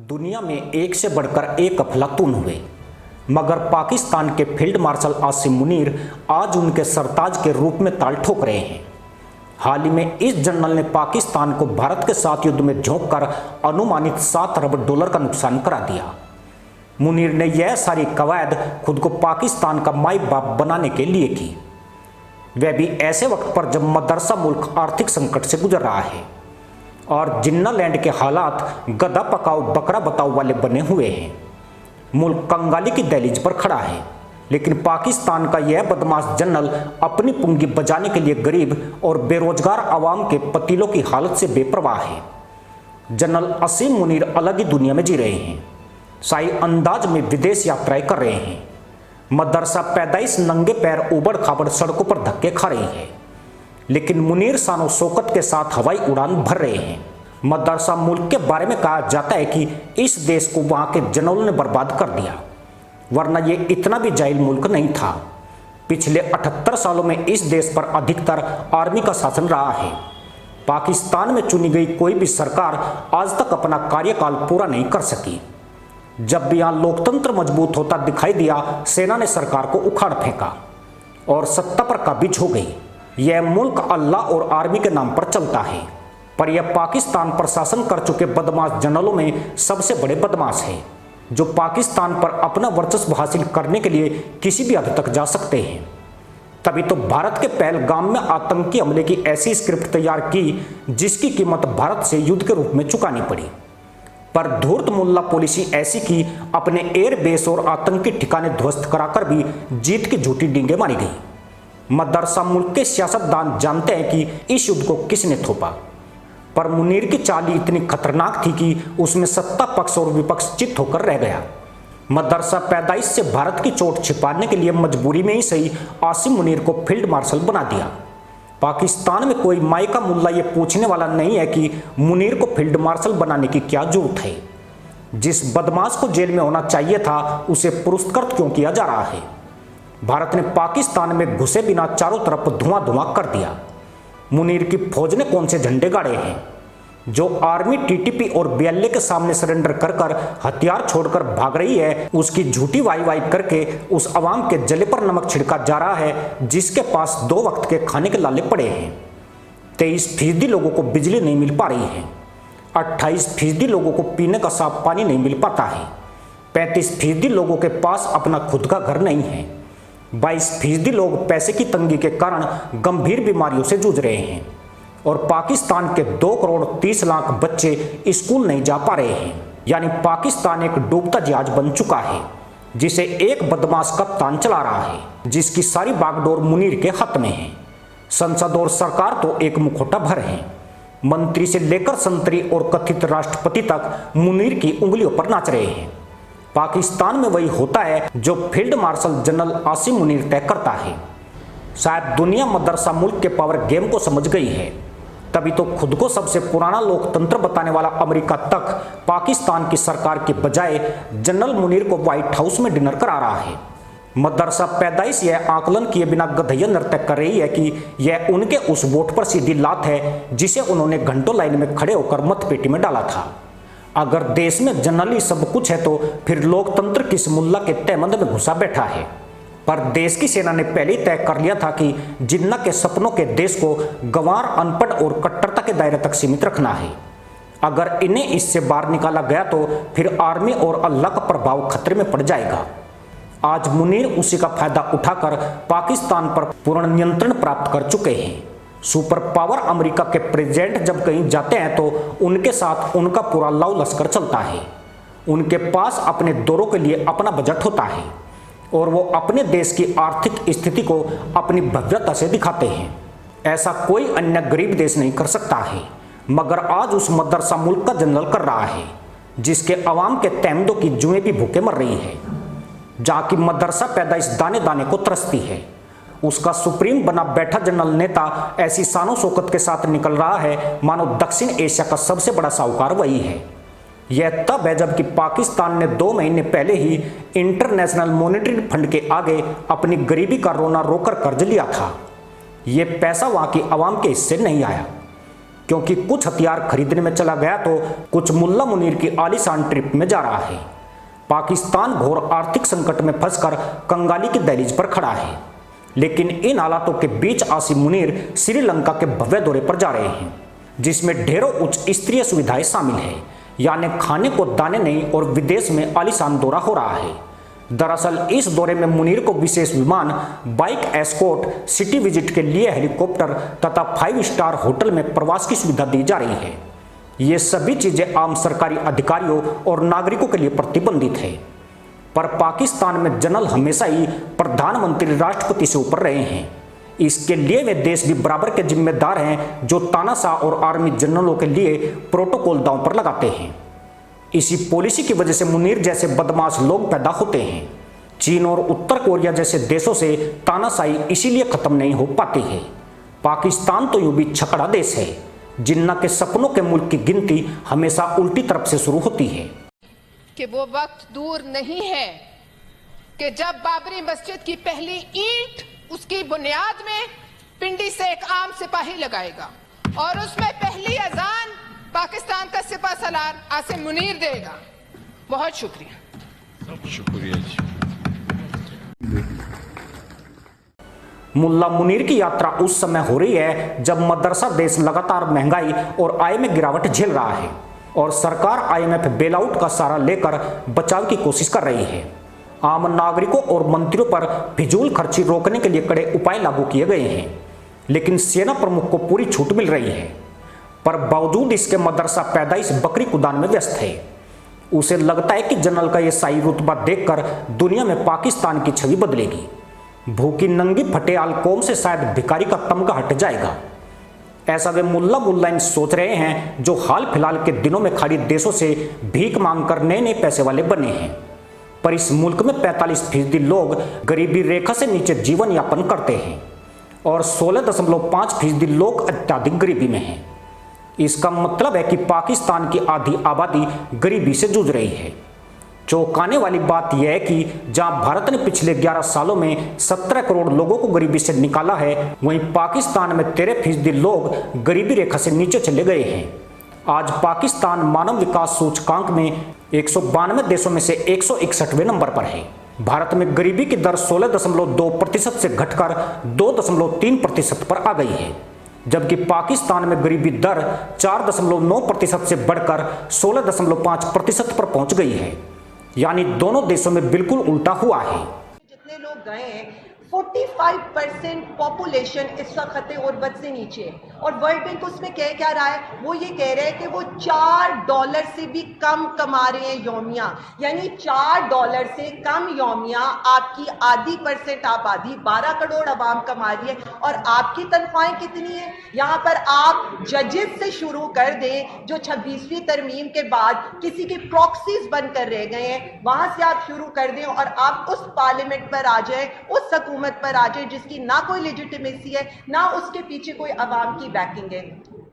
दुनिया में एक से बढ़कर एक अफलातून हुए, मगर पाकिस्तान के फील्ड मार्शल आसिम मुनीर आज उनके सरताज के रूप में ताल ठोक रहे हैं। हाल ही में इस जनरल ने पाकिस्तान को भारत के साथ युद्ध में झोंककर अनुमानित 7 अरब डॉलर का नुकसान करा दिया। मुनीर ने यह सारी कवायद खुद को पाकिस्तान का माई बाप बनाने के लिए की, वह भी ऐसे वक्त पर जब मदरसा मुल्क आर्थिक संकट से गुजर रहा है और जिन्ना लैंड के हालात गधा पकाओ बकरा बताओ वाले बने हुए हैं। मुल्क कंगाली की दहलीज पर खड़ा है, लेकिन पाकिस्तान का यह बदमाश जनरल अपनी पुंगी बजाने के लिए गरीब और बेरोजगार आवाम के पतीलों की हालत से बेपरवाह है। जनरल आसिम मुनीर अलग ही दुनिया में जी रहे हैं, शाही अंदाज में विदेश यात्राएं कर रहे हैं। मदरसा पैदाइश नंगे पैर उबड़ खाबड़ सड़कों पर धक्के खा रही है, लेकिन मुनीर शानो शौकत के साथ हवाई उड़ान भर रहे हैं। मदरसा मुल्क के बारे में कहा जाता है कि इस देश को वहां के जनरलों ने बर्बाद कर दिया, वरना ये इतना भी जाहिल मुल्क नहीं था। पिछले 78 सालों में इस देश पर अधिकतर आर्मी का शासन रहा है। पाकिस्तान में चुनी गई कोई भी सरकार आज तक अपना कार्यकाल पूरा नहीं कर सकी। जब भी यहां लोकतंत्र मजबूत होता दिखाई दिया, सेना ने सरकार को उखाड़ फेंका और सत्ता पर काबिज हो गई। यह मुल्क अल्लाह और आर्मी के नाम पर चलता है, पर यह पाकिस्तान पर शासन कर चुके बदमाश जनरलों में सबसे बड़े बदमाश है, जो पाकिस्तान पर अपना वर्चस्व हासिल करने के लिए किसी भी हद तक जा सकते हैं। तभी तो भारत के पहलगाम में आतंकी हमले की ऐसी स्क्रिप्ट तैयार की जिसकी कीमत भारत से युद्ध के रूप में चुकानी पड़ी। पर धूर्त मुल्ला पॉलिसी ऐसी की अपने एयर बेस और आतंकी ठिकाने ध्वस्त कराकर भी जीत की झूठी डींगे मारी गई। मदरसा मुल्क के सियासतदान जानते हैं कि इस युद्ध को किसने थोपा, पर मुनीर की चाल इतनी खतरनाक थी कि उसमें सत्ता पक्ष और विपक्ष चित होकर रह गया। मदरसा पैदाइश से भारत की चोट छिपाने के लिए मजबूरी में ही सही आसिम मुनीर को फील्ड मार्शल बना दिया। पाकिस्तान में कोई माई का मुल्ला ये पूछने वाला नहीं है कि मुनीर को फील्ड मार्शल बनाने की क्या जरूरत है। जिस बदमाश को जेल में होना चाहिए था, उसे पुरस्कृत क्यों किया जा रहा है। भारत ने पाकिस्तान में घुसे बिना चारों तरफ धुआं धुआं कर दिया। मुनीर की फौज ने कौन से झंडे गाड़े हैं? जो आर्मी टीटीपी और बीएलए के सामने सरेंडर कर कर हथियार छोड़कर भाग रही है, उसकी झूठी वाई वाई करके उस अवाम के जले पर नमक छिड़का जा रहा है जिसके पास 2 वक्त के खाने के लाले पड़े हैं। 23% लोगों को बिजली नहीं मिल पा रही है, 28% लोगों को पीने का साफ पानी नहीं मिल पाता है, 35% लोगों के पास अपना खुद का घर नहीं है, 22% लोग पैसे की तंगी के कारण गंभीर बीमारियों से जूझ रहे हैं और पाकिस्तान के 2 करोड़ 30 लाख बच्चे स्कूल नहीं जा पा रहे हैं। यानी पाकिस्तान एक डूबता जहाज बन चुका है जिसे एक बदमाश कप्तान चला रहा है, जिसकी सारी बागडोर मुनीर के हाथ में है। संसद और सरकार तो एक मुखौटा भर है। मंत्री से लेकर संतरी और कथित राष्ट्रपति तक मुनीर की उंगलियों पर नाच रहे हैं। पाकिस्तान में वही होता है जो field marshal general Asim Munir तय करता है। शायद दुनिया मदरसा मुल्क के पावर गेम को समझ गई है, तभी तो खुद को सबसे पुराना लोकतंत्र बताने वाला अमेरिका तक पाकिस्तान की सरकार के बजाय जनरल मुनीर को व्हाइट हाउस में डिनर करा रहा है। मदरसा पैदाइश यह आकलन किए बिना गधैया नृत्य कर रही है कि यह उनके उस वोट पर सीधी लात है जिसे उन्होंने घंटों लाइन में खड़े होकर मतपेटी में डाला था। अगर देश में जनरली सब कुछ है तो फिर लोकतंत्र किस मुल्ला के तहमंद में घुसा बैठा है। पर देश की सेना ने पहले ही तय कर लिया था कि जिन्ना के सपनों के देश को गंवार, अनपढ़ और कट्टरता के दायरे तक सीमित रखना है। अगर इन्हें इससे बाहर निकाला गया तो फिर आर्मी और अल्लाह का प्रभाव खतरे में पड़ जाएगा। आज मुनीर उसी का फायदा उठाकर पाकिस्तान पर पूर्ण नियंत्रण प्राप्त कर चुके हैं। सुपर पावर अमेरिका के प्रेसिडेंट जब कहीं जाते हैं तो उनके साथ उनका पूरा लाव लश्कर चलता है। उनके पास अपने दौरों के लिए अपना बजट होता है और वो अपने देश की आर्थिक स्थिति को अपनी भव्यता से दिखाते हैं। ऐसा कोई अन्य गरीब देश नहीं कर सकता है, मगर आज उस मदरसा मुल्क का जनरल कर रहा है जिसके अवाम के तहमदों की जुएं भी भूखे मर रही है। जहाँ की मदरसा पैदाइश दाने दाने को तरसती है, उसका सुप्रीम बना बैठा जनरल नेता ऐसी शानो शौकत के साथ निकल रहा है मानो दक्षिण एशिया का सबसे बड़ा साहूकार वही है। यह तब है जबकि पाकिस्तान ने 2 महीने पहले ही इंटरनेशनल मॉनेटरी फंड के आगे अपनी गरीबी का रोना रोकर कर्ज लिया था। यह पैसा वहां की आवाम के हिस्से नहीं आया। क्योंकि कुछ हथियार खरीदने में चला गया तो कुछ मुल्ला मुनीर की आलीशान ट्रिप में जा रहा है। पाकिस्तान घोर आर्थिक संकट में फंसकर कंगाली की दहलीज पर खड़ा है, लेकिन इन हालातों के बीच आसिम मुनीर श्रीलंका के भव्य दौरे पर जा रहे हैं, जिसमें ढेरों उच्च स्तरीय सुविधाएं शामिल है, यानी खाने को दाने नहीं और विदेश में आलीशान दौरा हो रहा है। दरअसल इस दौरे में मुनीर को विशेष विमान, बाइक एस्कॉर्ट, सिटी विजिट के लिए हेलीकॉप्टर तथा 5 स्टार होटल में प्रवास की सुविधा दी जा रही है। ये सभी चीजें आम सरकारी अधिकारियों और नागरिकों के लिए प्रतिबंधित है। पर पाकिस्तान में जनरल हमेशा ही प्रधानमंत्री राष्ट्रपति से ऊपर रहे हैं। इसके लिए वे देश भी बराबर के जिम्मेदार हैं, जो तानाशाह और आर्मी जनरलों के लिए प्रोटोकॉल दांव पर लगाते हैं। इसी पॉलिसी की वजह से मुनीर जैसे बदमाश लोग पैदा होते हैं। चीन और उत्तर कोरिया जैसे देशों से तानाशाही इसीलिए खत्म नहीं हो पाती है। पाकिस्तान तो यूं भी छकड़ा देश है, जिन्ना के सपनों के मुल्क की गिनती हमेशा उल्टी तरफ से शुरू होती है। कि वो वक्त दूर नहीं है कि जब बाबरी मस्जिद की पहली ईंट उसकी बुनियाद में पिंडी से एक आम सिपाही लगाएगा और उसमें पहली अजान पाकिस्तान का सिपह सलार आसिम मुनीर देगा। बहुत शुक्रिया। शुक्रिया जी। मुल्ला मुनीर की यात्रा उस समय हो रही है जब मदरसा देश लगातार महंगाई और आय में गिरावट झेल रहा है और सरकार IMF बेलआउट का सहारा लेकर बचाव की कोशिश कर रही है। आम नागरिकों और मंत्रियों पर फिजूल खर्ची रोकने के लिए कड़े उपाय लागू किए गए हैं, लेकिन सेना प्रमुख को पूरी छूट मिल रही है। पर बावजूद इसके मदरसा पैदाइश बकरी कुदान में व्यस्त है। उसे लगता है कि जनरल का यह शाही रुतबा देखकर दुनिया में पाकिस्तान की छवि बदलेगी। भूखी नंगी फटेहाल कौम से शायद भिखारी का तमगा हट जाएगा। ऐसा वे मुल्ला मुल्लाइन सोच रहे हैं जो हाल फिलहाल के दिनों में खाड़ी देशों से भीख मांगकर नए नए पैसे वाले बने हैं। पर इस मुल्क में 45% लोग गरीबी रेखा से नीचे जीवन यापन करते हैं और 16.5% लोग अत्यधिक गरीबी में हैं। इसका मतलब है कि पाकिस्तान की आधी आबादी गरीबी से जूझ रही है। चौंकाने वाली बात यह है कि जहां भारत ने पिछले 11 सालों में 17 करोड़ लोगों को गरीबी से निकाला है, वहीं पाकिस्तान में 13% लोग गरीबी रेखा से नीचे चले गए हैं। आज पाकिस्तान मानव विकास सूचकांक में 192 देशों में से 161वें नंबर पर है। भारत में गरीबी की दर 16.2% से घटकर 2.3% पर आ गई है, जबकि पाकिस्तान में गरीबी दर 4.9% से बढ़कर 16.5% पर पहुंच गई है। यानी दोनों देशों में बिल्कुल उल्टा हुआ है। जितने लोग गए हैं 45% पॉपुलेशन इस वक्त खतरे गुर्बत से नीचे है और वर्ल्ड बैंक उसमें कह क्या रहा है, वो ये कह रहे हैं कि वो $4 से भी कम कमा रहे हैं योमिया। यानी $4 से कम योमिया आपकी आधी % आबादी 12 करोड़ आवाम कमा रही है। और आपकी तनख्वाहें कितनी है? यहाँ पर आप जजेस से शुरू कर दें जो 26वीं तरमीम के बाद किसी के प्रॉक्सीज बनकर रह गए हैं, वहां से आप शुरू कर दें और आप उस पार्लियामेंट पर आ जाए, उस हुकूमत पर आ जाए जिसकी ना कोई लेजिटिमेसी है, ना उसके पीछे कोई अवाम की बैकिंग है।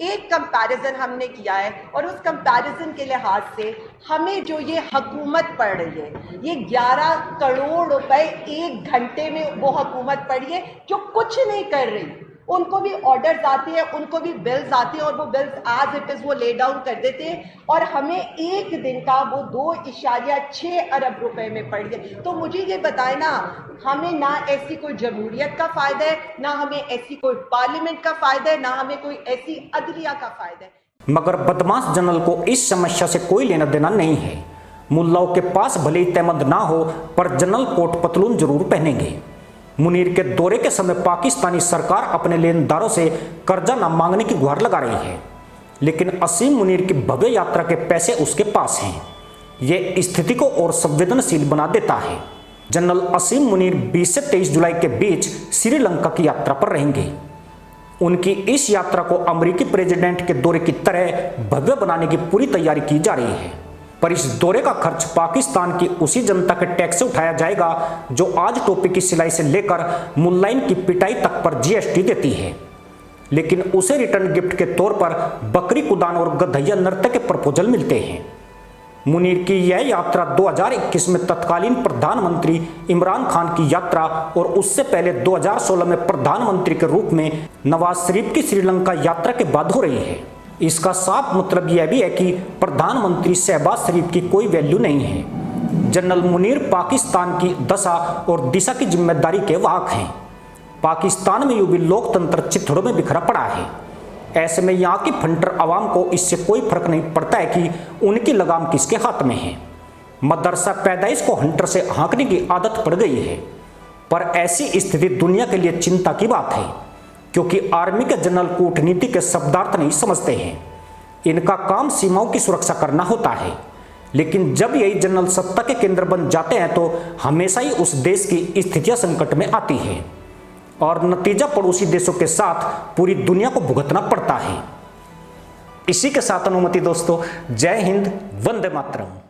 एक कंपैरिजन हमने किया है और उस कंपैरिजन के लिहाज से हमें जो ये हुकूमत पड़ रही है, ये 11 करोड़ रुपए 1 घंटे में वो हुकूमत पड़ी है जो कुछ नहीं कर रही। उनको भी ऑर्डर्स आते हैं, उनको भी बिल्स आते हैं और वो बिल्स एज इट इज वो ले डाउन कर देते हैं और हमें एक दिन का वो 2.6 अरब रुपए में पड़ गए। तो मुझे ये बताए ना, हमें ना ऐसी कोई जमहूरियत का फायदा है, ना हमें ऐसी कोई पार्लियामेंट का फायदा है, ना हमें कोई ऐसी अदलिया का फायदा है। मगर बदमाश जनरल को इस समस्या से कोई लेना देना नहीं है। मुल्लाओं के पास भले ही तहमद ना हो, पर जनरल कोट पतलून जरूर पहनेंगे। मुनीर के दौरे के समय पाकिस्तानी सरकार अपने लेनदारों से कर्जा न मांगने की गुहार लगा रही है, लेकिन आसिम मुनीर की भव्य यात्रा के पैसे उसके पास हैं। यह स्थिति को और संवेदनशील बना देता है। जनरल आसिम मुनीर 20 से 23 जुलाई के बीच श्रीलंका की यात्रा पर रहेंगे। उनकी इस यात्रा को अमेरिकी प्रेसिडेंट के दौरे की तरह भव्य बनाने की पूरी तैयारी की जा रही है, पर इस दौरे का खर्च पाकिस्तान की उसी जनता के टैक्स से उठाया जाएगा जो आज टोपी की सिलाई से लेकर मुल्लाइन की पिटाई तक पर GST देती है। लेकिन उसे रिटर्न गिफ्ट के तौर पर बकरी कुदान और गधैया नृत्य के प्रपोजल मिलते हैं। मुनीर की यह यात्रा 2021 में तत्कालीन प्रधानमंत्री इमरान खान की यात्रा और उससे पहले 2016 में प्रधानमंत्री के रूप में नवाज शरीफ की श्रीलंका यात्रा के बाद हो रही है। इसका साफ मतलब यह भी है कि प्रधानमंत्री शहबाज शरीफ की कोई वैल्यू नहीं है। जनरल मुनीर पाकिस्तान की दशा और दिशा की जिम्मेदारी के वाहक हैं। पाकिस्तान में यूं भी लोकतंत्र चिथड़ों में बिखरा पड़ा है। ऐसे में यहाँ की फंटर आवाम को इससे कोई फर्क नहीं पड़ता है कि उनकी लगाम किसके हाथ में है। मदरसा पैदाइश को हंटर से हाँकने की आदत पड़ गई है। पर ऐसी स्थिति दुनिया के लिए चिंता की बात है, क्योंकि आर्मी के जनरल कूटनीति के शब्दार्थ नहीं समझते हैं। इनका काम सीमाओं की सुरक्षा करना होता है, लेकिन जब यही जनरल सत्ता के केंद्र बन जाते हैं तो हमेशा ही उस देश की स्थितियां संकट में आती है और नतीजा पड़ोसी देशों के साथ पूरी दुनिया को भुगतना पड़ता है। इसी के साथ अनुमति दोस्तों, जय हिंद, वंदे मातरम।